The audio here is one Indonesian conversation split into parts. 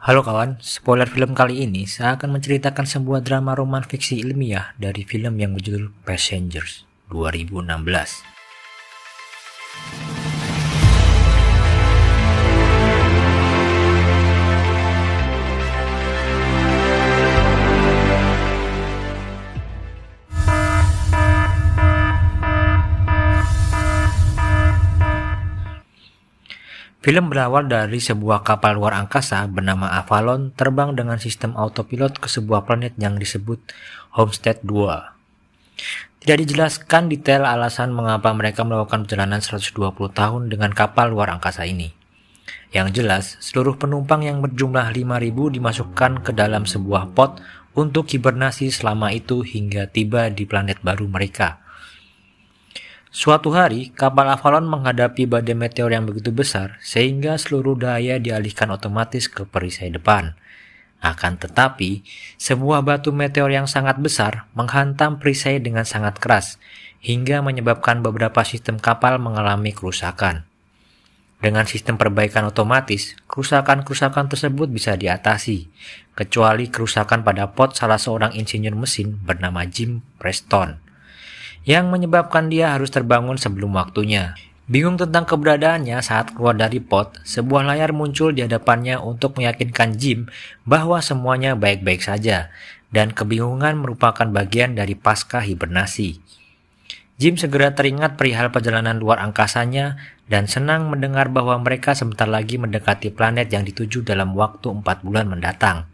Halo kawan, spoiler film kali ini saya akan menceritakan sebuah drama roman fiksi ilmiah dari film yang berjudul Passengers 2016. Film berawal dari sebuah kapal luar angkasa bernama Avalon terbang dengan sistem autopilot ke sebuah planet yang disebut Homestead 2. Tidak dijelaskan detail alasan mengapa mereka melakukan perjalanan 120 tahun dengan kapal luar angkasa ini. Yang jelas, seluruh penumpang yang berjumlah 5.000 dimasukkan ke dalam sebuah pot untuk hibernasi selama itu hingga tiba di planet baru mereka. Suatu hari, kapal Avalon menghadapi badai meteor yang begitu besar sehingga seluruh daya dialihkan otomatis ke perisai depan. Akan tetapi, sebuah batu meteor yang sangat besar menghantam perisai dengan sangat keras hingga menyebabkan beberapa sistem kapal mengalami kerusakan. Dengan sistem perbaikan otomatis, kerusakan-kerusakan tersebut bisa diatasi, kecuali kerusakan pada pot salah seorang insinyur mesin bernama Jim Preston, yang menyebabkan dia harus terbangun sebelum waktunya. Bingung tentang keberadaannya saat keluar dari pot, sebuah layar muncul di hadapannya untuk meyakinkan Jim bahwa semuanya baik-baik saja, dan kebingungan merupakan bagian dari pasca hibernasi. Jim segera teringat perihal perjalanan luar angkasanya dan senang mendengar bahwa mereka sebentar lagi mendekati planet yang dituju dalam waktu 4 bulan mendatang.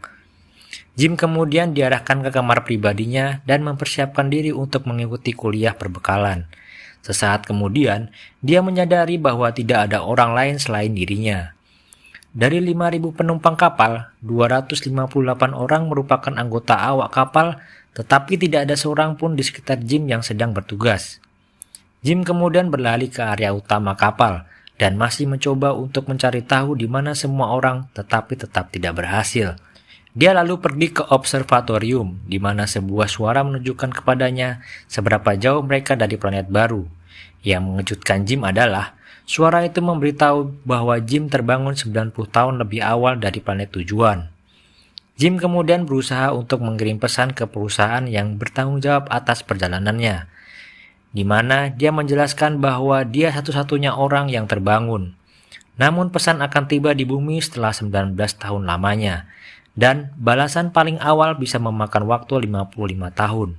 Jim kemudian diarahkan ke kamar pribadinya dan mempersiapkan diri untuk mengikuti kuliah perbekalan. Sesaat kemudian, dia menyadari bahwa tidak ada orang lain selain dirinya. Dari 5.000 penumpang kapal, 258 orang merupakan anggota awak kapal, tetapi tidak ada seorang pun di sekitar Jim yang sedang bertugas. Jim kemudian berlari ke area utama kapal dan masih mencoba untuk mencari tahu di mana semua orang, tetapi tetap tidak berhasil. Dia lalu pergi ke observatorium, di mana sebuah suara menunjukkan kepadanya seberapa jauh mereka dari planet baru. Yang mengejutkan Jim adalah, suara itu memberitahu bahwa Jim terbangun 90 tahun lebih awal dari planet tujuan. Jim kemudian berusaha untuk mengirim pesan ke perusahaan yang bertanggung jawab atas perjalanannya, di mana dia menjelaskan bahwa dia satu-satunya orang yang terbangun. Namun pesan akan tiba di bumi setelah 19 tahun lamanya. Dan balasan paling awal bisa memakan waktu 55 tahun.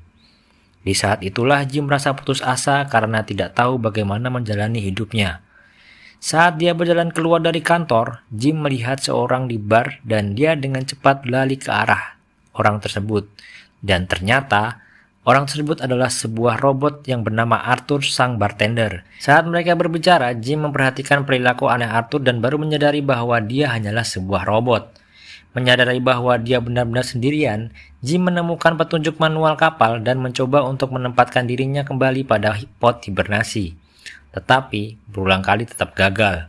Di saat itulah Jim merasa putus asa karena tidak tahu bagaimana menjalani hidupnya. Saat dia berjalan keluar dari kantor, Jim melihat seorang di bar dan dia dengan cepat berlari ke arah orang tersebut. Dan ternyata orang tersebut adalah sebuah robot yang bernama Arthur sang bartender. Saat mereka berbicara, Jim memperhatikan perilaku aneh Arthur dan baru menyadari bahwa dia hanyalah sebuah robot. Menyadari bahwa dia benar-benar sendirian, Jim menemukan petunjuk manual kapal dan mencoba untuk menempatkan dirinya kembali pada pot hibernasi. Tetapi, berulang kali tetap gagal.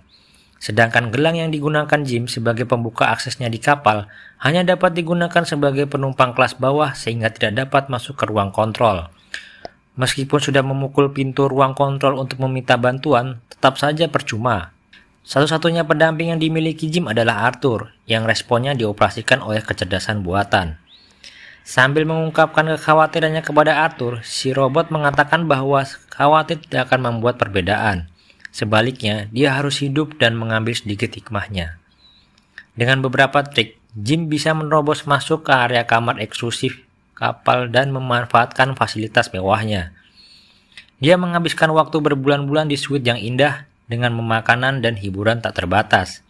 Sedangkan gelang yang digunakan Jim sebagai pembuka aksesnya di kapal hanya dapat digunakan sebagai penumpang kelas bawah sehingga tidak dapat masuk ke ruang kontrol. Meskipun sudah memukul pintu ruang kontrol untuk meminta bantuan, tetap saja percuma. Satu-satunya pendamping yang dimiliki Jim adalah Arthur, yang responnya dioperasikan oleh kecerdasan buatan. Sambil mengungkapkan kekhawatirannya kepada Arthur, si robot mengatakan bahwa khawatir tidak akan membuat perbedaan. Sebaliknya, dia harus hidup dan mengambil sedikit hikmahnya. Dengan beberapa trik, Jim bisa menerobos masuk ke area kamar eksklusif kapal dan memanfaatkan fasilitas mewahnya. Dia menghabiskan waktu berbulan-bulan di suite yang indah, dengan makanan dan hiburan tak terbatas.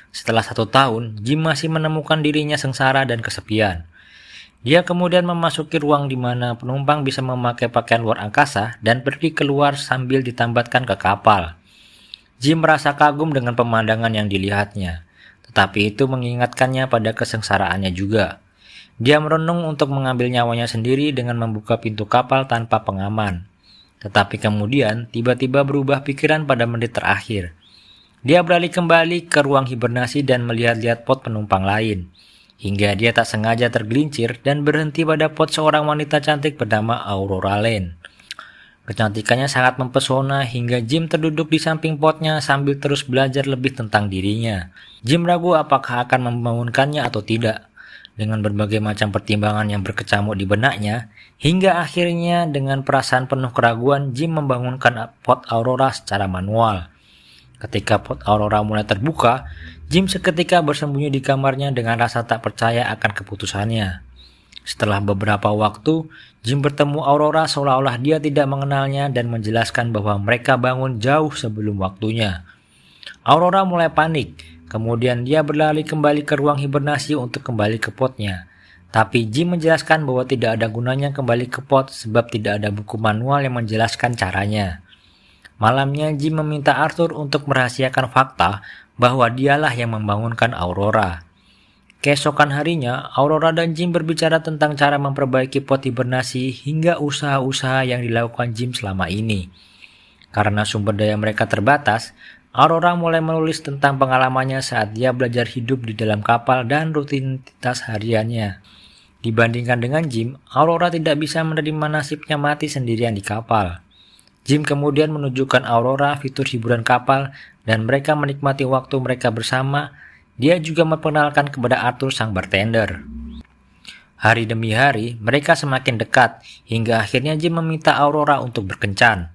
Setelah 1 tahun, Jim masih menemukan dirinya sengsara dan kesepian. Dia kemudian memasuki ruang di mana penumpang bisa memakai pakaian luar angkasa dan pergi keluar sambil ditambatkan ke kapal. Jim merasa kagum dengan pemandangan yang dilihatnya, tetapi itu mengingatkannya pada kesengsaraannya juga. Dia merenung untuk mengambil nyawanya sendiri dengan membuka pintu kapal tanpa pengaman. Tetapi kemudian tiba-tiba berubah pikiran pada menit terakhir. Dia beralih kembali ke ruang hibernasi dan melihat-lihat pot penumpang lain. Hingga dia tak sengaja tergelincir dan berhenti pada pot seorang wanita cantik bernama Aurora Lane. Kecantikannya sangat mempesona hingga Jim terduduk di samping potnya sambil terus belajar lebih tentang dirinya. Jim ragu apakah akan membangunkannya atau tidak. Dengan berbagai macam pertimbangan yang berkecamuk di benaknya, hingga akhirnya dengan perasaan penuh keraguan, Jim membangunkan pot Aurora secara manual. Ketika pot Aurora mulai terbuka, Jim seketika bersembunyi di kamarnya dengan rasa tak percaya akan keputusannya. Setelah beberapa waktu, Jim bertemu Aurora seolah-olah dia tidak mengenalnya dan menjelaskan bahwa mereka bangun jauh sebelum waktunya. Aurora mulai panik, kemudian dia berlari kembali ke ruang hibernasi untuk kembali ke potnya. Tapi Jim menjelaskan bahwa tidak ada gunanya kembali ke pot sebab tidak ada buku manual yang menjelaskan caranya. Malamnya Jim meminta Arthur untuk merahasiakan fakta bahwa dialah yang membangunkan Aurora. Keesokan harinya, Aurora dan Jim berbicara tentang cara memperbaiki pot hibernasi hingga usaha-usaha yang dilakukan Jim selama ini. Karena sumber daya mereka terbatas, Aurora mulai menulis tentang pengalamannya saat dia belajar hidup di dalam kapal dan rutinitas hariannya. Dibandingkan dengan Jim, Aurora tidak bisa menerima nasibnya mati sendirian di kapal. Jim kemudian menunjukkan Aurora fitur hiburan kapal dan mereka menikmati waktu mereka bersama. Dia juga memperkenalkan kepada Arthur sang bartender. Hari demi hari, mereka semakin dekat, hingga akhirnya Jim meminta Aurora untuk berkencan.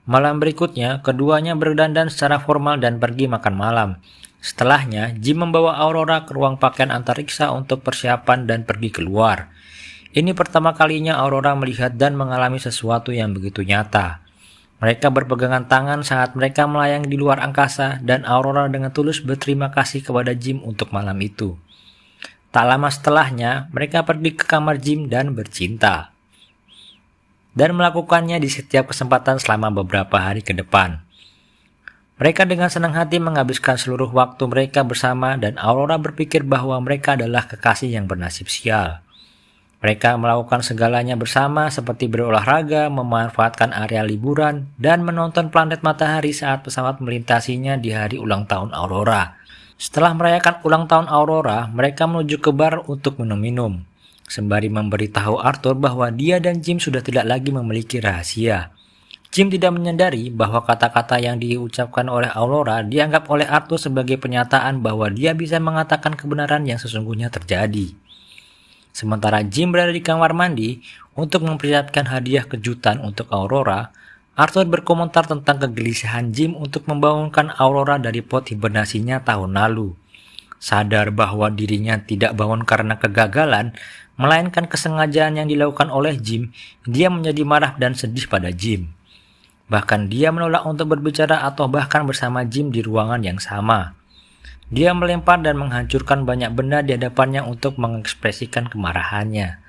Malam berikutnya, keduanya berdandan secara formal dan pergi makan malam. Setelahnya, Jim membawa Aurora ke ruang pakaian antariksa untuk persiapan dan pergi keluar. Ini pertama kalinya Aurora melihat dan mengalami sesuatu yang begitu nyata. Mereka berpegangan tangan saat mereka melayang di luar angkasa dan Aurora dengan tulus berterima kasih kepada Jim untuk malam itu. Tak lama setelahnya, mereka pergi ke kamar Jim dan bercinta. Dan melakukannya di setiap kesempatan selama beberapa hari ke depan. Mereka dengan senang hati menghabiskan seluruh waktu mereka bersama dan Aurora berpikir bahwa mereka adalah kekasih yang bernasib sial. Mereka melakukan segalanya bersama seperti berolahraga, memanfaatkan area liburan, dan menonton planet matahari saat pesawat melintasinya di hari ulang tahun Aurora. Setelah merayakan ulang tahun Aurora, mereka menuju ke bar untuk minum-minum, sembari memberitahu Arthur bahwa dia dan Jim sudah tidak lagi memiliki rahasia. Jim tidak menyadari bahwa kata-kata yang diucapkan oleh Aurora dianggap oleh Arthur sebagai penyataan bahwa dia bisa mengatakan kebenaran yang sesungguhnya terjadi. Sementara Jim berada di kamar mandi untuk mempersiapkan hadiah kejutan untuk Aurora, Arthur berkomentar tentang kegelisahan Jim untuk membangunkan Aurora dari pot hibernasinya tahun lalu. Sadar bahwa dirinya tidak bangun karena kegagalan, melainkan kesengajaan yang dilakukan oleh Jim, dia menjadi marah dan sedih pada Jim. Bahkan dia menolak untuk berbicara atau bahkan bersama Jim di ruangan yang sama. Dia melempar dan menghancurkan banyak benda di hadapannya untuk mengekspresikan kemarahannya.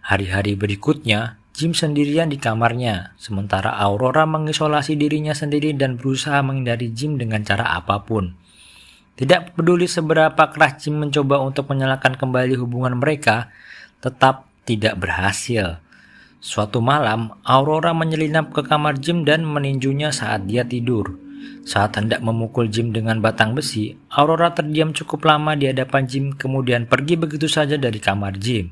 Hari-hari berikutnya, Jim sendirian di kamarnya, sementara Aurora mengisolasi dirinya sendiri dan berusaha menghindari Jim dengan cara apapun. Tidak peduli seberapa keras Jim mencoba untuk menyalakan kembali hubungan mereka, tetap tidak berhasil. Suatu malam, Aurora menyelinap ke kamar Jim dan meninjunya saat dia tidur. Saat hendak memukul Jim dengan batang besi, Aurora terdiam cukup lama di hadapan Jim kemudian pergi begitu saja dari kamar Jim.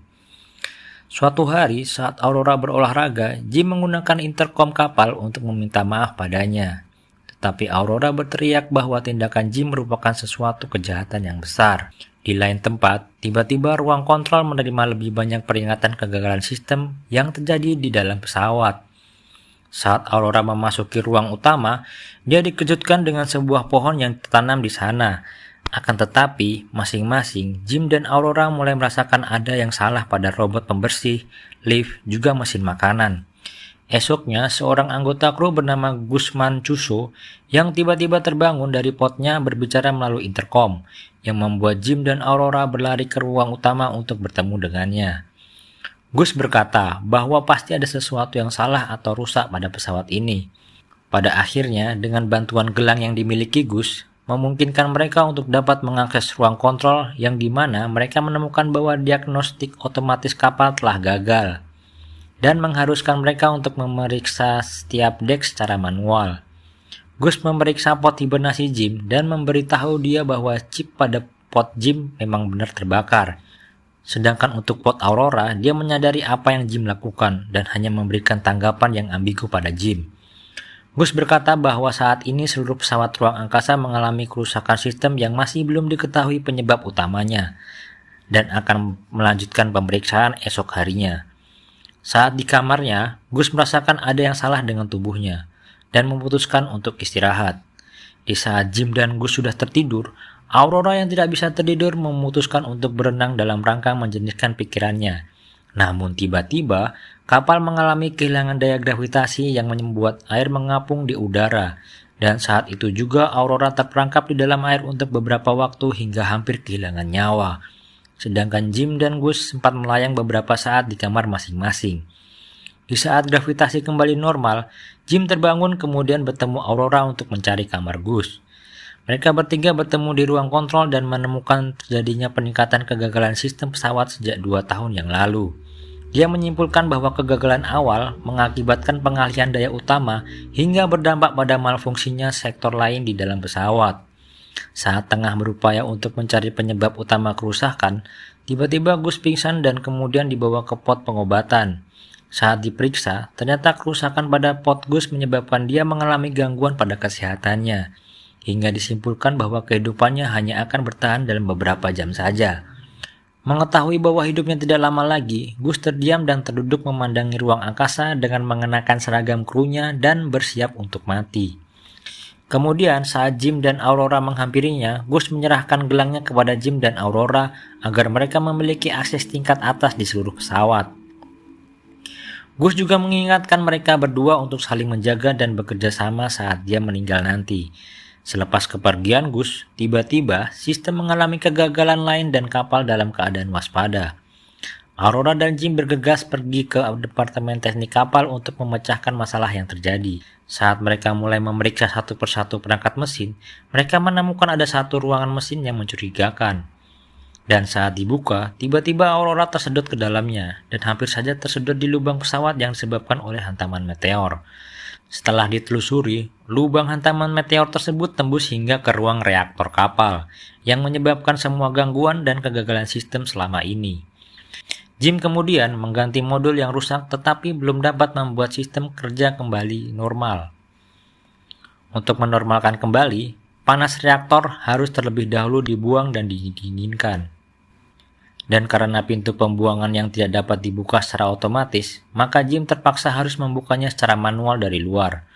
Suatu hari saat Aurora berolahraga, Jim menggunakan interkom kapal untuk meminta maaf padanya. Tetapi Aurora berteriak bahwa tindakan Jim merupakan sesuatu kejahatan yang besar. Di lain tempat, tiba-tiba ruang kontrol menerima lebih banyak peringatan kegagalan sistem yang terjadi di dalam pesawat. Saat Aurora memasuki ruang utama, dia dikejutkan dengan sebuah pohon yang tertanam di sana. Akan tetapi, masing-masing Jim dan Aurora mulai merasakan ada yang salah pada robot pembersih, lift, juga mesin makanan. Esoknya, seorang anggota kru bernama Gus Mancuso yang tiba-tiba terbangun dari potnya berbicara melalui interkom, yang membuat Jim dan Aurora berlari ke ruang utama untuk bertemu dengannya. Gus berkata bahwa pasti ada sesuatu yang salah atau rusak pada pesawat ini. Pada akhirnya, dengan bantuan gelang yang dimiliki Gus, memungkinkan mereka untuk dapat mengakses ruang kontrol yang dimana mereka menemukan bahwa diagnostik otomatis kapal telah gagal dan mengharuskan mereka untuk memeriksa setiap dek secara manual. Gus memeriksa pot hibernasi Jim dan memberitahu dia bahwa chip pada pot Jim memang benar terbakar. Sedangkan untuk Pod Aurora, dia menyadari apa yang Jim lakukan dan hanya memberikan tanggapan yang ambigu pada Jim. Gus berkata bahwa saat ini seluruh pesawat ruang angkasa mengalami kerusakan sistem yang masih belum diketahui penyebab utamanya dan akan melanjutkan pemeriksaan esok harinya. Saat di kamarnya, Gus merasakan ada yang salah dengan tubuhnya dan memutuskan untuk istirahat. Di saat Jim dan Gus sudah tertidur, Aurora yang tidak bisa tertidur memutuskan untuk berenang dalam rangka menjernihkan pikirannya. Namun tiba-tiba, kapal mengalami kehilangan daya gravitasi yang membuat air mengapung di udara. Dan saat itu juga Aurora terperangkap di dalam air untuk beberapa waktu hingga hampir kehilangan nyawa. Sedangkan Jim dan Gus sempat melayang beberapa saat di kamar masing-masing. Di saat gravitasi kembali normal, Jim terbangun kemudian bertemu Aurora untuk mencari kamar Gus. Mereka bertiga bertemu di ruang kontrol dan menemukan terjadinya peningkatan kegagalan sistem pesawat sejak 2 tahun yang lalu. Dia menyimpulkan bahwa kegagalan awal mengakibatkan pengalihan daya utama hingga berdampak pada malfungsinya sektor lain di dalam pesawat. Saat tengah berupaya untuk mencari penyebab utama kerusakan, tiba-tiba Gus pingsan dan kemudian dibawa ke pot pengobatan. Saat diperiksa, ternyata kerusakan pada pot Gus menyebabkan dia mengalami gangguan pada kesehatannya, hingga disimpulkan bahwa kehidupannya hanya akan bertahan dalam beberapa jam saja. Mengetahui bahwa hidupnya tidak lama lagi, Gus terdiam dan terduduk memandangi ruang angkasa dengan mengenakan seragam krunya dan bersiap untuk mati. Kemudian saat Jim dan Aurora menghampirinya, Gus menyerahkan gelangnya kepada Jim dan Aurora agar mereka memiliki akses tingkat atas di seluruh pesawat. Gus juga mengingatkan mereka berdua untuk saling menjaga dan bekerja sama saat dia meninggal nanti. Selepas kepergian Gus, tiba-tiba sistem mengalami kegagalan lain dan kapal dalam keadaan waspada. Aurora dan Jim bergegas pergi ke departemen teknik kapal untuk memecahkan masalah yang terjadi. Saat mereka mulai memeriksa satu persatu perangkat mesin, mereka menemukan ada satu ruangan mesin yang mencurigakan. Dan saat dibuka, tiba-tiba Aurora tersedot ke dalamnya dan hampir saja tersedot di lubang pesawat yang disebabkan oleh hantaman meteor. Setelah ditelusuri, lubang hantaman meteor tersebut tembus hingga ke ruang reaktor kapal, yang menyebabkan semua gangguan dan kegagalan sistem selama ini. Jim kemudian mengganti modul yang rusak tetapi belum dapat membuat sistem kerja kembali normal. Untuk menormalkan kembali, panas reaktor harus terlebih dahulu dibuang dan didinginkan. Dan karena pintu pembuangan yang tidak dapat dibuka secara otomatis, maka Jim terpaksa harus membukanya secara manual dari luar.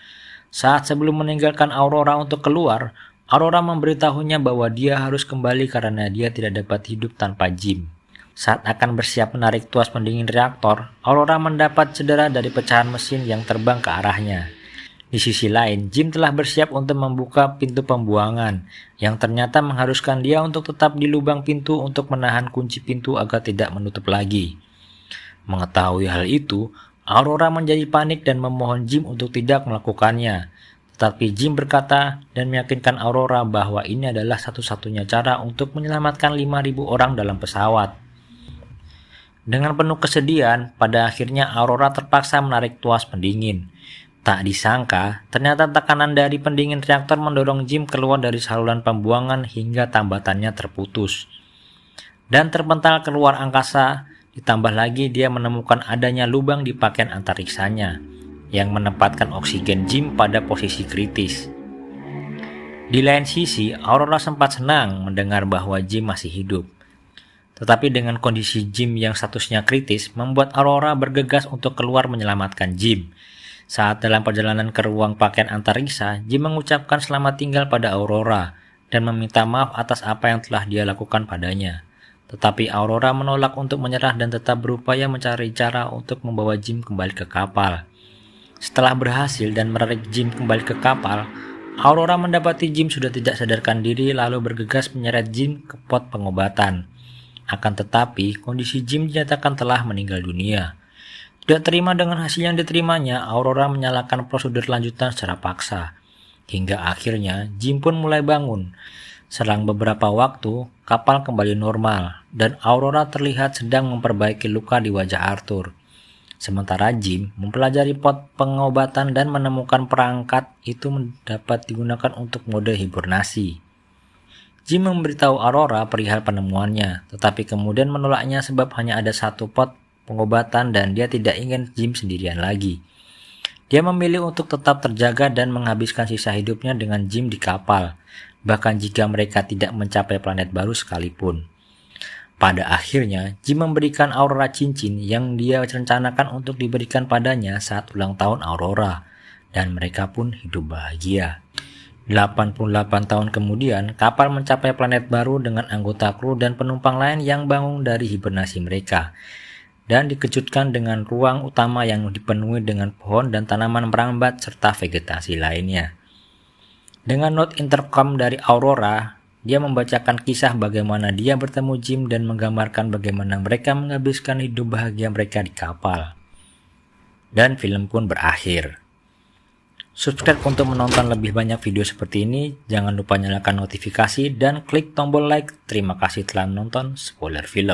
Saat sebelum meninggalkan Aurora untuk keluar, Aurora memberitahunya bahwa dia harus kembali karena dia tidak dapat hidup tanpa Jim. Saat akan bersiap menarik tuas pendingin reaktor, Aurora mendapat cedera dari pecahan mesin yang terbang ke arahnya. Di sisi lain, Jim telah bersiap untuk membuka pintu pembuangan, yang ternyata mengharuskan dia untuk tetap di lubang pintu untuk menahan kunci pintu agar tidak menutup lagi. Mengetahui hal itu, Aurora menjadi panik dan memohon Jim untuk tidak melakukannya. Tetapi Jim berkata dan meyakinkan Aurora bahwa ini adalah satu-satunya cara untuk menyelamatkan 5.000 orang dalam pesawat. Dengan penuh kesedihan, pada akhirnya Aurora terpaksa menarik tuas pendingin. Tak disangka, ternyata tekanan dari pendingin reaktor mendorong Jim keluar dari saluran pembuangan hingga tambatannya terputus. Dan terpental keluar angkasa, ditambah lagi dia menemukan adanya lubang di pakaian antariksanya, yang menempatkan oksigen Jim pada posisi kritis. Di lain sisi, Aurora sempat senang mendengar bahwa Jim masih hidup. Tetapi dengan kondisi Jim yang statusnya kritis, membuat Aurora bergegas untuk keluar menyelamatkan Jim. Saat dalam perjalanan ke ruang pakaian antariksa, Jim mengucapkan selamat tinggal pada Aurora dan meminta maaf atas apa yang telah dia lakukan padanya. Tetapi Aurora menolak untuk menyerah dan tetap berupaya mencari cara untuk membawa Jim kembali ke kapal. Setelah berhasil dan menarik Jim kembali ke kapal, Aurora mendapati Jim sudah tidak sadarkan diri lalu bergegas menyeret Jim ke pot pengobatan. Akan tetapi, kondisi Jim dinyatakan telah meninggal dunia. Tidak terima dengan hasil yang diterimanya, Aurora menyalakan prosedur lanjutan secara paksa. Hingga akhirnya, Jim pun mulai bangun. Selang beberapa waktu, kapal kembali normal, dan Aurora terlihat sedang memperbaiki luka di wajah Arthur. Sementara Jim mempelajari pot pengobatan dan menemukan perangkat itu dapat digunakan untuk mode hibernasi. Jim memberitahu Aurora perihal penemuannya, tetapi kemudian menolaknya sebab hanya ada satu pot pengobatan dan dia tidak ingin Jim sendirian lagi. Dia memilih untuk tetap terjaga dan menghabiskan sisa hidupnya dengan Jim di kapal, bahkan jika mereka tidak mencapai planet baru sekalipun. Pada akhirnya, Jim memberikan Aurora cincin yang dia rencanakan untuk diberikan padanya saat ulang tahun Aurora, dan mereka pun hidup bahagia. 88 tahun kemudian, kapal mencapai planet baru dengan anggota kru dan penumpang lain yang bangun dari hibernasi mereka, dan dikejutkan dengan ruang utama yang dipenuhi dengan pohon dan tanaman merambat serta vegetasi lainnya. Dengan not intercom dari Aurora, dia membacakan kisah bagaimana dia bertemu Jim dan menggambarkan bagaimana mereka menghabiskan hidup bahagia mereka di kapal. Dan film pun berakhir. Subscribe untuk menonton lebih banyak video seperti ini, jangan lupa nyalakan notifikasi dan klik tombol like. Terima kasih telah menonton Spoiler Film.